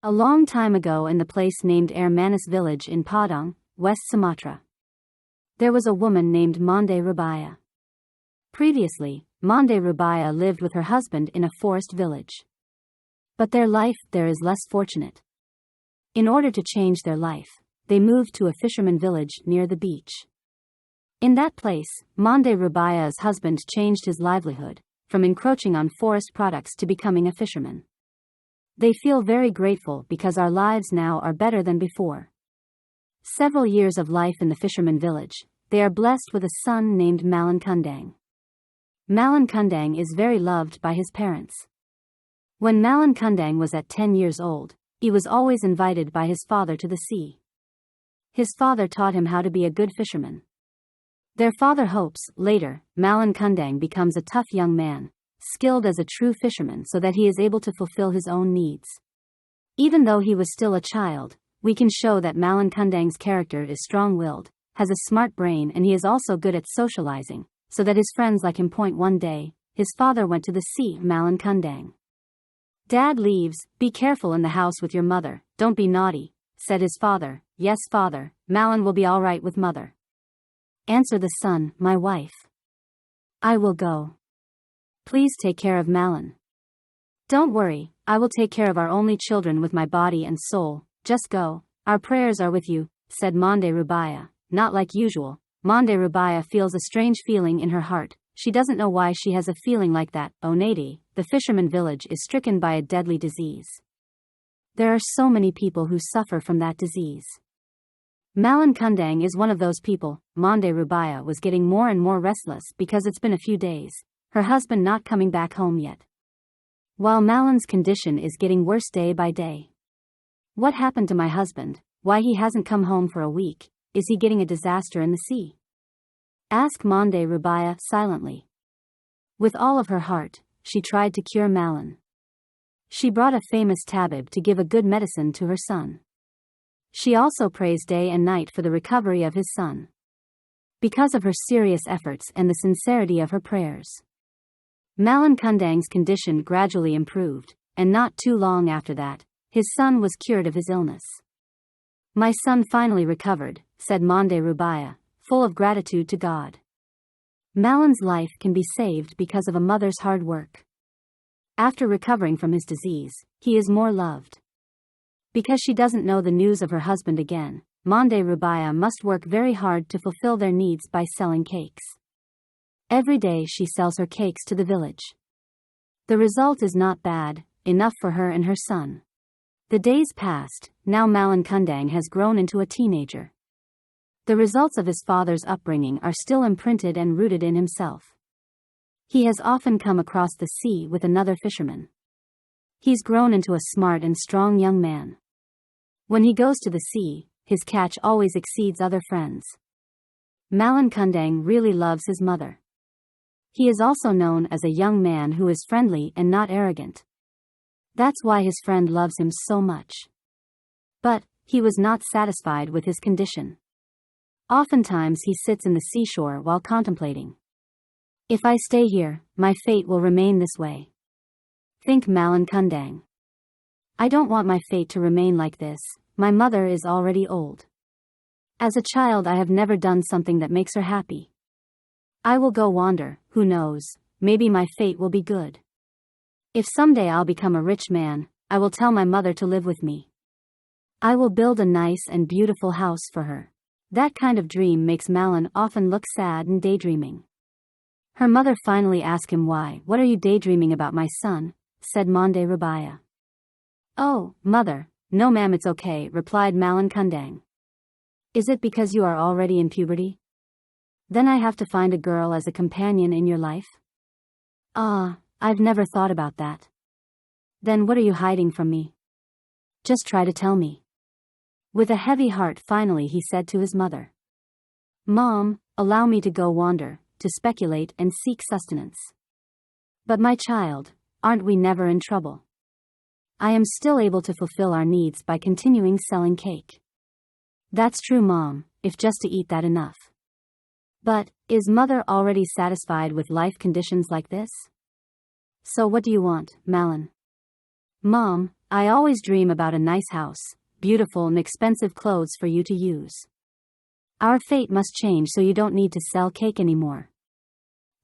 A long time ago in the place named Manis village in Padang, West Sumatra, there was a woman named Mande Rubaya. Previously, Mande Rubaya lived with her husband in a forest village. But their life there is less fortunate. In order to change their life, they moved to a fisherman village near the beach. In that place, Mande Rubaya's husband changed his livelihood, from encroaching on forest products to becoming a fisherman. They feel very grateful because our lives now are better than before. Several years of life in the fisherman village, they are blessed with a son named Malin Kundang. Malin Kundang is very loved by his parents. When Malin Kundang was at 10 years old, he was always invited by his father to the sea. His father taught him how to be a good fisherman. Their father hopes, later, Malin Kundang becomes a tough young man, skilled as a true fisherman so that he is able to fulfill his own needs. Even though he was still a child, we can show that Malin Kundang's character is strong-willed, has a smart brain, and he is also good at socializing, so that his friends like him. One day, his father went to the sea. Malin Kundang. "Dad leaves, be careful in the house with your mother, don't be naughty," said his father. "Yes, father, Malin will be all right with mother," answered the son. "My wife. I will go. Please take care of Malin." "Don't worry, I will take care of our only children with my body and soul, just go, our prayers are with you," said Mande Rubaya. Not like usual, Mande Rubaya feels a strange feeling in her heart. She doesn't know why she has a feeling like that. Onadi, the fisherman village is stricken by a deadly disease. There are so many people who suffer from that disease. Malin Kundang is one of those people. Mande Rubaya was getting more and more restless because it's been a few days, her husband not coming back home yet. While Malin's condition is getting worse day by day. What happened to my husband? Why he hasn't come home for a week? Is he getting a disaster in the sea? Asked Mande Rubaya silently. With all of her heart, she tried to cure Malin. She brought a famous tabib to give a good medicine to her son. She also prays day and night for the recovery of his son. Because of her serious efforts and the sincerity of her prayers, Malin Kundang's condition gradually improved, and not too long after that, his son was cured of his illness. "My son finally recovered," said Mande Rubaya, full of gratitude to God. Malin's life can be saved because of a mother's hard work. After recovering from his disease, he is more loved. Because she doesn't know the news of her husband again, Mande Rubaya must work very hard to fulfill their needs by selling cakes. Every day she sells her cakes to the village. The result is not bad, enough for her and her son. The days passed. Now Malin Kundang has grown into a teenager. The results of his father's upbringing are still imprinted and rooted in himself. He has often come across the sea with another fisherman. He's grown into a smart and strong young man. When he goes to the sea, his catch always exceeds other friends. Malin Kundang really loves his mother. He is also known as a young man who is friendly and not arrogant. That's why his friend loves him so much. But he was not satisfied with his condition. Oftentimes he sits in the seashore while contemplating. "If I stay here, my fate will remain this way," think Malin Kundang. "I don't want my fate to remain like this. My mother is already old. As a child I have never done something that makes her happy. I will go wander, who knows, maybe my fate will be good. If someday I'll become a rich man, I will tell my mother to live with me. I will build a nice and beautiful house for her." That kind of dream makes Malin often look sad and daydreaming. Her mother finally asked him why. "What are you daydreaming about, my son?" said Mande Rubaya. "Oh, mother, no ma'am, it's okay," replied Malin Kundang. "Is it because you are already in puberty? Then I have to find a girl as a companion in your life?" "Ah, I've never thought about that." "Then what are you hiding from me? Just try to tell me." With a heavy heart finally he said to his mother, "Mom, allow me to go wander, to speculate and seek sustenance." "But my child, aren't we never in trouble? I am still able to fulfill our needs by continuing selling cake." "That's true, Mom, if just to eat that enough. But, is mother already satisfied with life conditions like this? So what do you want, Malin?" "Mom, I always dream about a nice house, beautiful and expensive clothes for you to use. Our fate must change so you don't need to sell cake anymore.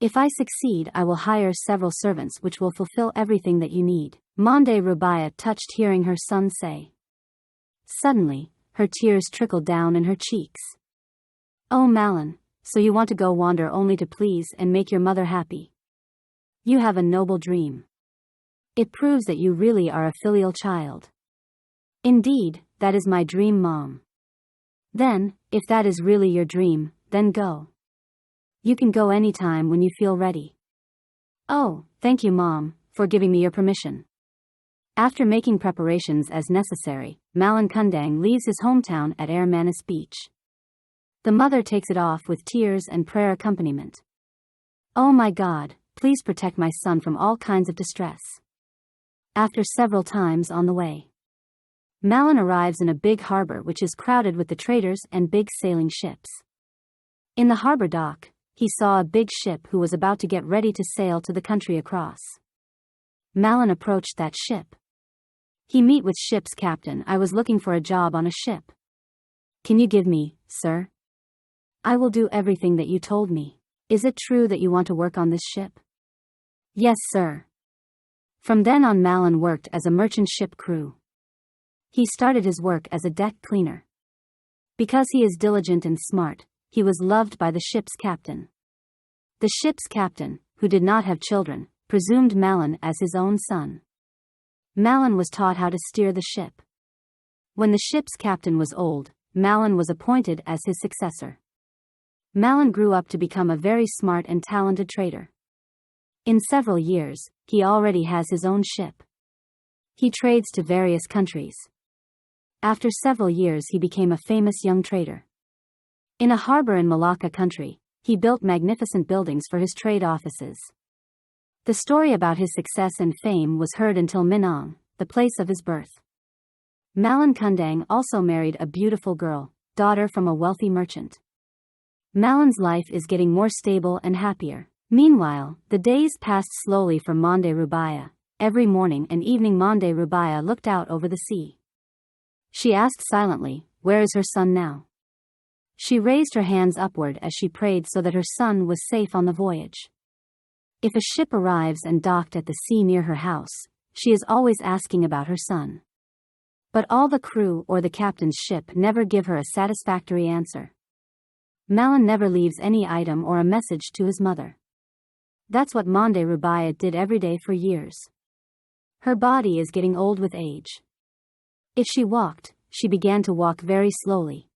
If I succeed, I will hire several servants which will fulfill everything that you need. Mande Rubaya touched hearing her son say. Suddenly, her tears trickled down in her cheeks. Oh Malin, so you want to go wander only to please and make your mother happy. You have a noble dream. It proves that you really are a filial child. Indeed, that is my dream, Mom. Then, if that is really your dream, then go. You can go anytime when you feel ready. Oh, thank you, Mom, for giving me your permission. After making preparations as necessary, Malin Kundang leaves his hometown at Air Manis Beach. The mother takes it off with tears and prayer accompaniment. Oh my God, please protect my son from all kinds of distress. After several times on the way, Malin arrives in a big harbor which is crowded with the traders and big sailing ships. In the harbor dock, he saw a big ship who was about to get ready to sail to the country across. Malin approached that ship. He meet with ship's captain. I was looking for a job on a ship. Can you give me, sir? I will do everything that you told me. Is it true that you want to work on this ship? Yes, sir. From then on, Malin worked as a merchant ship crew. He started his work as a deck cleaner. Because he is diligent and smart, he was loved by the ship's captain. The ship's captain, who did not have children, presumed Malin as his own son. Malin was taught how to steer the ship. When the ship's captain was old, Malin was appointed as his successor. Malin grew up to become a very smart and talented trader. In several years, he already has his own ship. He trades to various countries. After several years, he became a famous young trader. In a harbor in Malacca country, he built magnificent buildings for his trade offices. The story about his success and fame was heard until Minang, the place of his birth. Malin Kundang also married a beautiful girl, daughter from a wealthy merchant. Malin's life is getting more stable and happier. Meanwhile, the days passed slowly for Mande Rubaya. Every morning and evening Mande Rubaya looked out over the sea. She asked silently, where is her son now? She raised her hands upward as she prayed so that her son was safe on the voyage. If a ship arrives and docked at the sea near her house, she is always asking about her son. But all the crew or the captain's ship never give her a satisfactory answer. Malin never leaves any item or a message to his mother. That's what Mande Rubaya did every day for years. Her body is getting old with age. If she walked, she began to walk very slowly.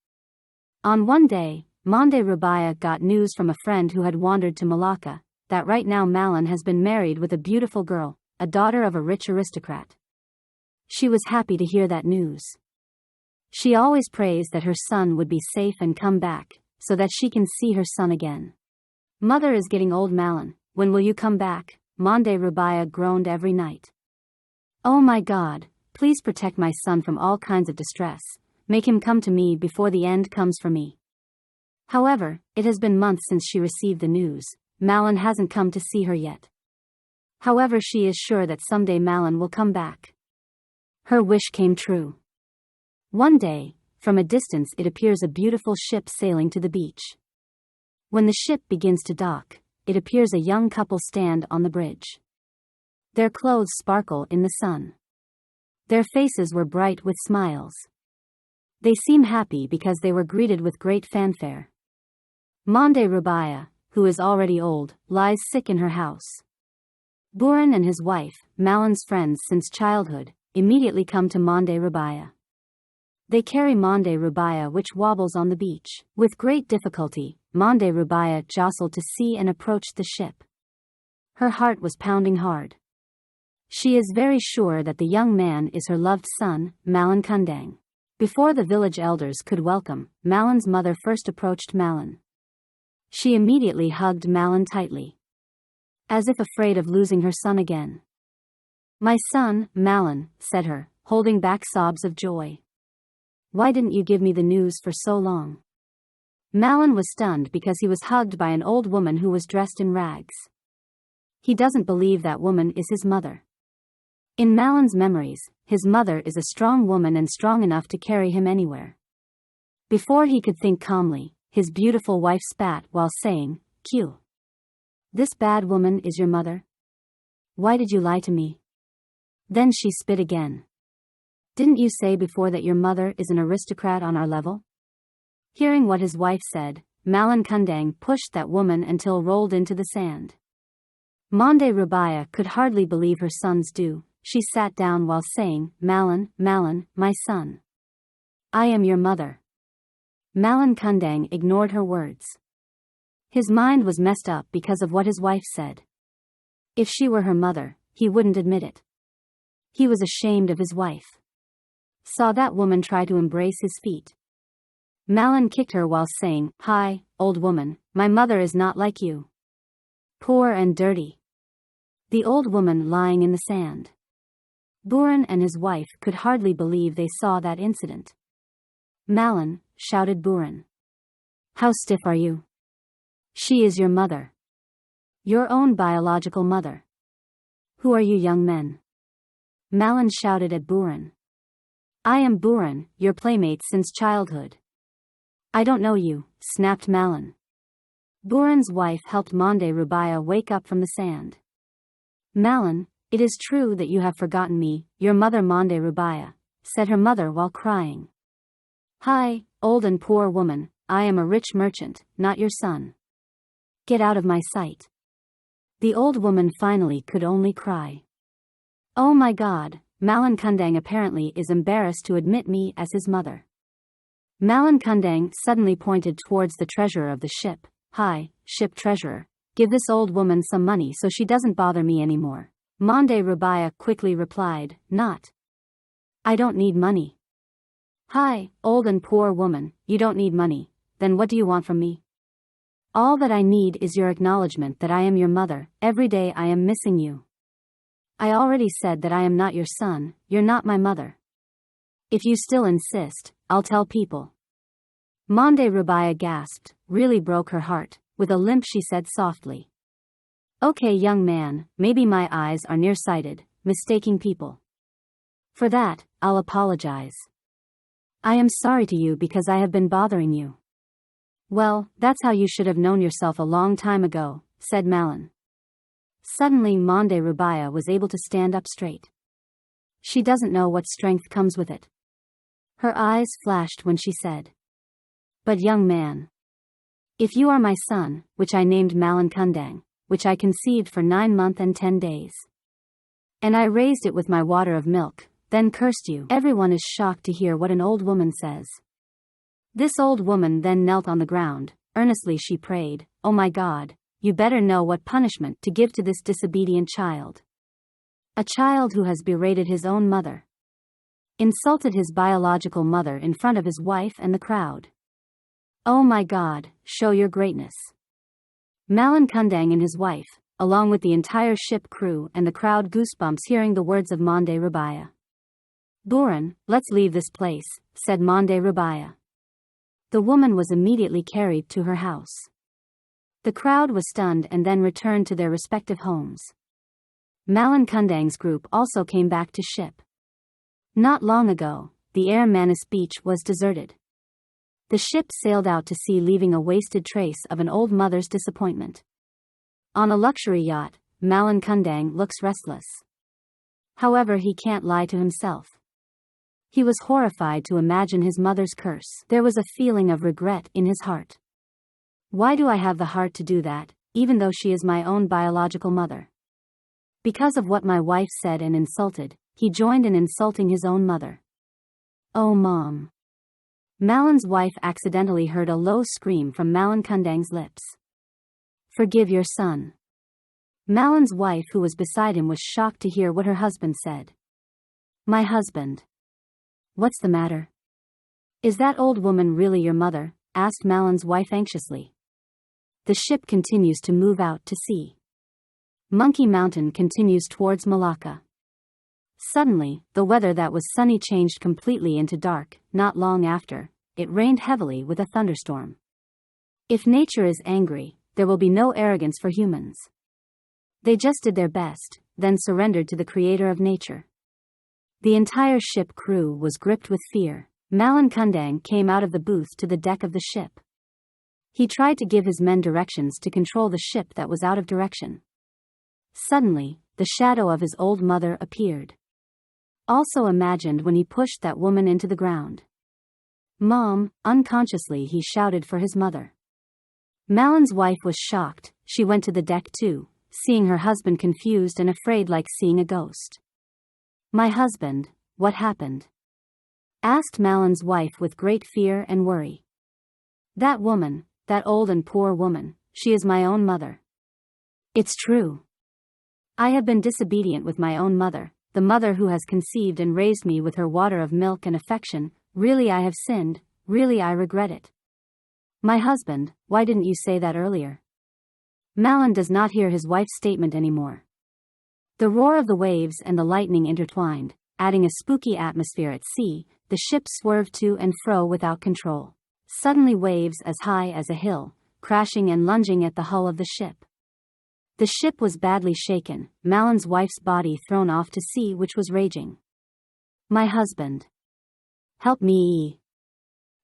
On one day, Mande Rubaya got news from a friend who had wandered to Malacca, that right now Malin has been married with a beautiful girl, a daughter of a rich aristocrat. She was happy to hear that news. She always prays that her son would be safe and come back, so that she can see her son again. Mother is getting old, Malin, when will you come back? Mande Rubaya groaned every night. Oh my God, please protect my son from all kinds of distress, make him come to me before the end comes for me. However, it has been months since she received the news. Malin hasn't come to see her yet. However, she is sure that someday Malin will come back. Her wish came true. One day, from a distance it appears a beautiful ship sailing to the beach. When the ship begins to dock, it appears a young couple stand on the bridge. Their clothes sparkle in the sun. Their faces were bright with smiles. They seem happy because they were greeted with great fanfare. Mande Rubaya, who is already old, lies sick in her house. Buran and his wife, Malin's friends since childhood, immediately come to Mande Rubaya. They carry Mande Rubaya, which wobbles on the beach. With great difficulty, Mande Rubaya jostled to see and approached the ship. Her heart was pounding hard. She is very sure that the young man is her loved son, Malin Kundang. Before the village elders could welcome, Malin's mother first approached Malin. She immediately hugged Malin tightly, as if afraid of losing her son again. My son, Malin, said her, holding back sobs of joy. Why didn't you give me the news for so long? Malin was stunned because he was hugged by an old woman who was dressed in rags. He doesn't believe that woman is his mother. In Malin's memories, his mother is a strong woman and strong enough to carry him anywhere. Before he could think calmly, his beautiful wife spat while saying, "Q. This bad woman is your mother? Why did you lie to me?" Then she spit again. "Didn't you say before that your mother is an aristocrat on our level?" Hearing what his wife said, Malin Kundang pushed that woman until rolled into the sand. Mande Rubaya could hardly believe her son's due. She sat down while saying, "Malin, Malin, my son. I am your mother." Malin Kundang ignored her words. His mind was messed up because of what his wife said. If she were her mother, he wouldn't admit it. He was ashamed of his wife. Saw that woman try to embrace his feet. Malin kicked her while saying, "Hi, old woman, my mother is not like you. Poor and dirty." The old woman lying in the sand. Buran and his wife could hardly believe they saw that incident. "Malin," shouted Buran. "How stiff are you? She is your mother. Your own biological mother. Who are you young men?" Malin shouted at Buran. "I am Buran, your playmate since childhood." "I don't know you," snapped Malin. Buran's wife helped Mande Rubaya wake up from the sand. "Malin, it is true that you have forgotten me, your mother Mande Rubaya," said her mother while crying. "Hi, old and poor woman, I am a rich merchant, not your son. Get out of my sight." The old woman finally could only cry. "Oh my God, Malin Kundang apparently is embarrassed to admit me as his mother." Malin Kundang suddenly pointed towards the treasurer of the ship. "Hi, ship treasurer, give this old woman some money so she doesn't bother me anymore." Mande Rubaya quickly replied, "Not. I don't need money." "Hi, old and poor woman, you don't need money, then what do you want from me?" "All that I need is your acknowledgement that I am your mother. Every day I am missing you. I already said that I am not your son, you're not my mother. If you still insist, I'll tell people." Mande Rubaya gasped, really broke her heart. With a limp she said softly, "Okay young man, maybe my eyes are nearsighted, mistaking people. For that, I'll apologize. I am sorry to you because I have been bothering you." "Well, that's how you should have known yourself a long time ago," said Malin. Suddenly Mande Rubaya was able to stand up straight. She doesn't know what strength comes with it. Her eyes flashed when she said, "But young man, if you are my son, which I named Malin Kundang, which I conceived for 9 months and 10 days. And I raised it with my water of milk, then cursed you." Everyone is shocked to hear what an old woman says. This old woman then knelt on the ground. Earnestly she prayed, "Oh my God, you better know what punishment to give to this disobedient child. A child who has berated his own mother. Insulted his biological mother in front of his wife and the crowd. Oh my God, show your greatness." Malin Kundang and his wife, along with the entire ship crew and the crowd goosebumps hearing the words of Mande Rubaya. "Buran, let's leave this place," said Mande Rubaya. The woman was immediately carried to her house. The crowd was stunned and then returned to their respective homes. Malin Kundang's group also came back to ship. Not long ago, the Air Manus beach was deserted. The ship sailed out to sea, leaving a wasted trace of an old mother's disappointment. On a luxury yacht, Malin Kundang looks restless. However, he can't lie to himself. He was horrified to imagine his mother's curse. There was a feeling of regret in his heart. Why do I have the heart to do that, even though she is my own biological mother? Because of what my wife said and insulted, he joined in insulting his own mother. Oh Mom. Malin's wife accidentally heard a low scream from Malin Kundang's lips. Forgive your son. Malin's wife, who was beside him, was shocked to hear what her husband said. My husband. What's the matter? Is that old woman really your mother? Asked Malin's wife anxiously. The ship continues to move out to sea. Monkey Mountain continues towards Malacca. Suddenly, the weather that was sunny changed completely into dark. Not long after, it rained heavily with a thunderstorm. If nature is angry, there will be no arrogance for humans. They just did their best, then surrendered to the creator of nature. The entire ship crew was gripped with fear. Malin Kundang came out of the booth to the deck of the ship. He tried to give his men directions to control the ship that was out of direction. Suddenly, the shadow of his old mother appeared. Also imagined when he pushed that woman into the ground. "Mom!" Unconsciously he shouted for his mother. Malin's wife was shocked. She went to the deck too, seeing her husband confused and afraid like seeing a ghost. "My husband, what happened?" asked Malin's wife with great fear and worry. "That woman, that old and poor woman, she is my own mother. It's true. I have been disobedient with my own mother, the mother who has conceived and raised me with her water of milk and affection. Really I have sinned, really I regret it. My husband, why didn't you say that earlier?" Malin does not hear his wife's statement anymore. The roar of the waves and the lightning intertwined, adding a spooky atmosphere at sea. The ship swerved to and fro without control. Suddenly waves as high as a hill, crashing and lunging at the hull of the ship. The ship was badly shaken, Malin's wife's body thrown off to sea which was raging. "My husband. Help me."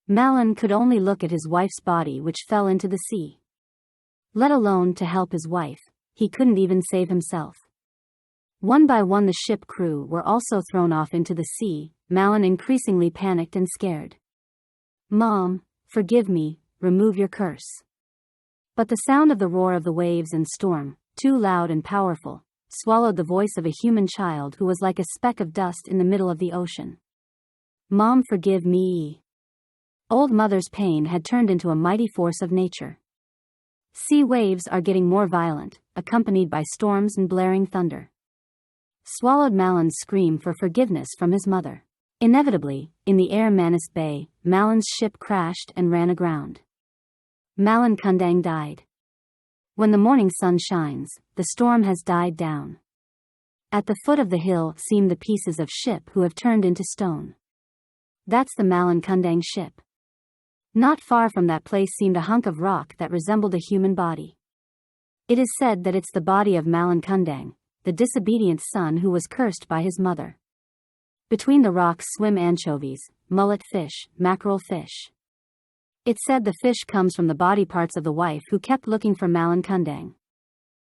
Malin could only look at his wife's body which fell into the sea. Let alone to help his wife, he couldn't even save himself. One by one the ship crew were also thrown off into the sea. Malin increasingly panicked and scared. "Mom, forgive me, remove your curse." But the sound of the roar of the waves and storm, too loud and powerful, swallowed the voice of a human child who was like a speck of dust in the middle of the ocean. "Mom, forgive me." Old mother's pain had turned into a mighty force of nature. Sea waves are getting more violent, accompanied by storms and blaring thunder. Swallowed Malin's scream for forgiveness from his mother. Inevitably, in the air Manus Bay, Malin's ship crashed and ran aground. Malin Kundang died. When the morning sun shines, the storm has died down. At the foot of the hill seem the pieces of ship who have turned into stone. That's the Malin Kundang ship. Not far from that place seemed a hunk of rock that resembled a human body. It is said that it's the body of Malin Kundang, the disobedient son who was cursed by his mother. Between the rocks swim anchovies, mullet fish, mackerel fish. It's said the fish comes from the body parts of the wife who kept looking for Malin Kundang.